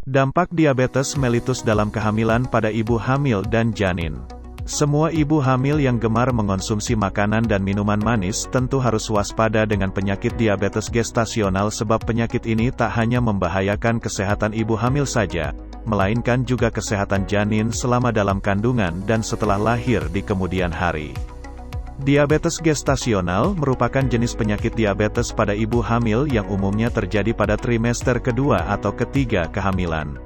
Dampak diabetes mellitus dalam kehamilan pada ibu hamil dan janin. Semua ibu hamil yang gemar mengonsumsi makanan dan minuman manis tentu harus waspada dengan penyakit diabetes gestasional, sebab penyakit ini tak hanya membahayakan kesehatan ibu hamil saja, melainkan juga kesehatan janin selama dalam kandungan dan setelah lahir di kemudian hari. Diabetes gestasional merupakan jenis penyakit diabetes pada ibu hamil yang umumnya terjadi pada trimester kedua atau ketiga kehamilan.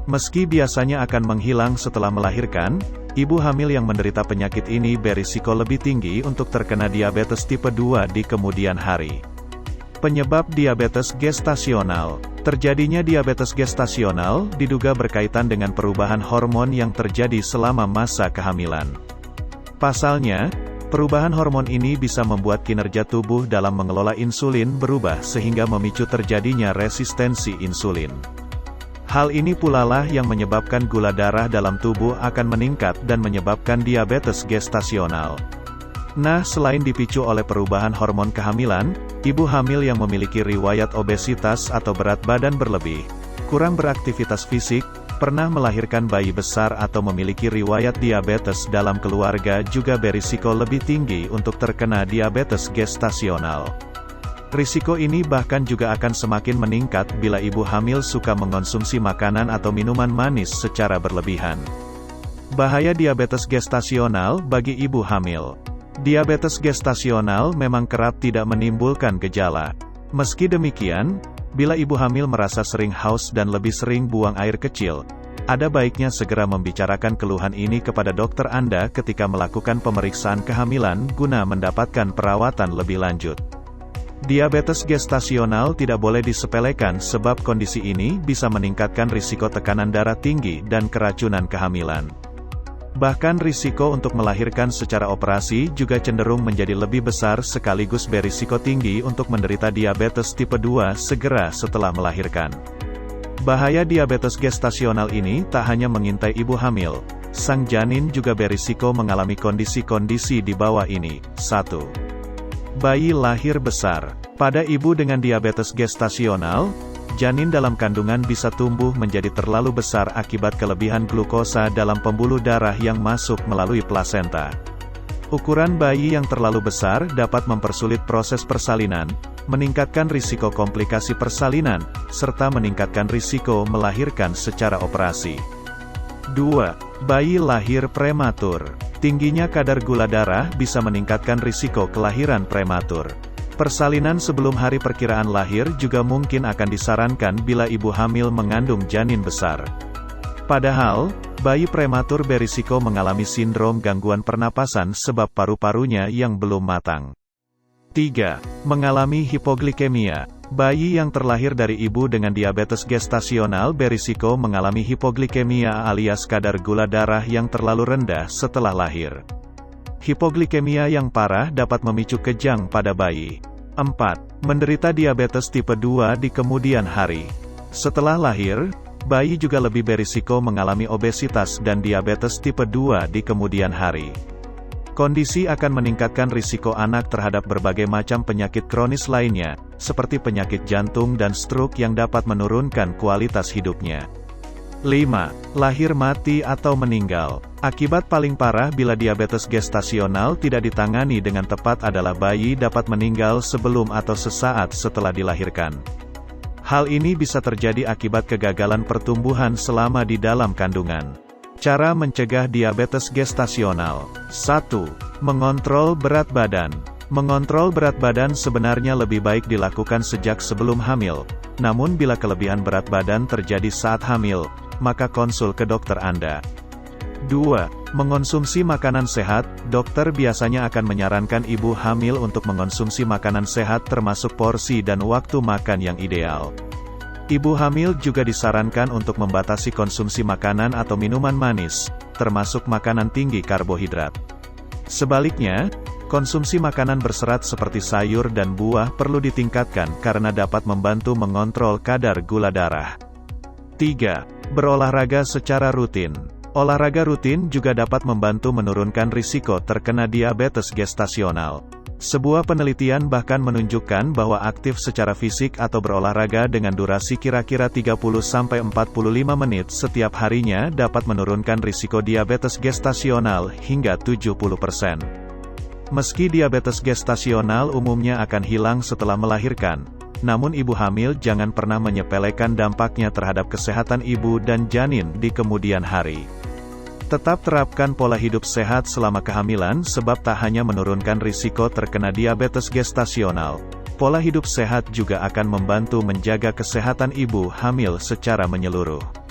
Meski biasanya akan menghilang setelah melahirkan, ibu hamil yang menderita penyakit ini berisiko lebih tinggi untuk terkena diabetes tipe 2 di kemudian hari. Penyebab diabetes gestasional. Terjadinya diabetes gestasional diduga berkaitan dengan perubahan hormon yang terjadi selama masa kehamilan. Pasalnya, perubahan hormon ini bisa membuat kinerja tubuh dalam mengelola insulin berubah sehingga memicu terjadinya resistensi insulin. Hal ini pula lah yang menyebabkan gula darah dalam tubuh akan meningkat dan menyebabkan diabetes gestasional. Nah, selain dipicu oleh perubahan hormon kehamilan, ibu hamil yang memiliki riwayat obesitas atau berat badan berlebih, kurang beraktivitas fisik, pernah melahirkan bayi besar atau memiliki riwayat diabetes dalam keluarga juga berisiko lebih tinggi untuk terkena diabetes gestasional. Risiko ini bahkan juga akan semakin meningkat bila ibu hamil suka mengonsumsi makanan atau minuman manis secara berlebihan. Bahaya diabetes gestasional bagi ibu hamil. Diabetes gestasional memang kerap tidak menimbulkan gejala. Meski demikian, bila ibu hamil merasa sering haus dan lebih sering buang air kecil, ada baiknya segera membicarakan keluhan ini kepada dokter Anda ketika melakukan pemeriksaan kehamilan guna mendapatkan perawatan lebih lanjut. Diabetes gestasional tidak boleh disepelekan sebab kondisi ini bisa meningkatkan risiko tekanan darah tinggi dan keracunan kehamilan. Bahkan risiko untuk melahirkan secara operasi juga cenderung menjadi lebih besar sekaligus berisiko tinggi untuk menderita diabetes tipe 2 segera setelah melahirkan. Bahaya diabetes gestasional ini tak hanya mengintai ibu hamil, sang janin juga berisiko mengalami kondisi-kondisi di bawah ini. 1. Bayi lahir besar. Pada ibu dengan diabetes gestasional, janin dalam kandungan bisa tumbuh menjadi terlalu besar akibat kelebihan glukosa dalam pembuluh darah yang masuk melalui plasenta. Ukuran bayi yang terlalu besar dapat mempersulit proses persalinan, meningkatkan risiko komplikasi persalinan, serta meningkatkan risiko melahirkan secara operasi. 2. Bayi lahir prematur. Tingginya kadar gula darah bisa meningkatkan risiko kelahiran prematur. Persalinan sebelum hari perkiraan lahir juga mungkin akan disarankan bila ibu hamil mengandung janin besar. Padahal, bayi prematur berisiko mengalami sindrom gangguan pernapasan sebab paru-parunya yang belum matang. 3. Mengalami hipoglikemia. Bayi yang terlahir dari ibu dengan diabetes gestasional berisiko mengalami hipoglikemia alias kadar gula darah yang terlalu rendah setelah lahir. Hipoglikemia yang parah dapat memicu kejang pada bayi. 4. Menderita diabetes tipe 2 di kemudian hari. Setelah lahir, bayi juga lebih berisiko mengalami obesitas dan diabetes tipe 2 di kemudian hari. Kondisi akan meningkatkan risiko anak terhadap berbagai macam penyakit kronis lainnya, seperti penyakit jantung dan stroke yang dapat menurunkan kualitas hidupnya. 5. Lahir mati atau meninggal. Akibat paling parah bila diabetes gestasional tidak ditangani dengan tepat adalah bayi dapat meninggal sebelum atau sesaat setelah dilahirkan. Hal ini bisa terjadi akibat kegagalan pertumbuhan selama di dalam kandungan. Cara mencegah diabetes gestasional. 1. Mengontrol berat badan. Mengontrol berat badan sebenarnya lebih baik dilakukan sejak sebelum hamil, namun bila kelebihan berat badan terjadi saat hamil, maka konsul ke dokter Anda. 2. Mengonsumsi makanan sehat. Dokter biasanya akan menyarankan ibu hamil untuk mengonsumsi makanan sehat termasuk porsi dan waktu makan yang ideal. Ibu hamil juga disarankan untuk membatasi konsumsi makanan atau minuman manis, termasuk makanan tinggi karbohidrat. Sebaliknya, konsumsi makanan berserat seperti sayur dan buah perlu ditingkatkan karena dapat membantu mengontrol kadar gula darah. 3. Berolahraga secara rutin. Olahraga rutin juga dapat membantu menurunkan risiko terkena diabetes gestasional. Sebuah penelitian bahkan menunjukkan bahwa aktif secara fisik atau berolahraga dengan durasi kira-kira 30-45 menit setiap harinya dapat menurunkan risiko diabetes gestasional hingga 70%. Meski diabetes gestasional umumnya akan hilang setelah melahirkan, namun ibu hamil jangan pernah menyepelekan dampaknya terhadap kesehatan ibu dan janin di kemudian hari. Tetap terapkan pola hidup sehat selama kehamilan sebab tak hanya menurunkan risiko terkena diabetes gestasional, pola hidup sehat juga akan membantu menjaga kesehatan ibu hamil secara menyeluruh.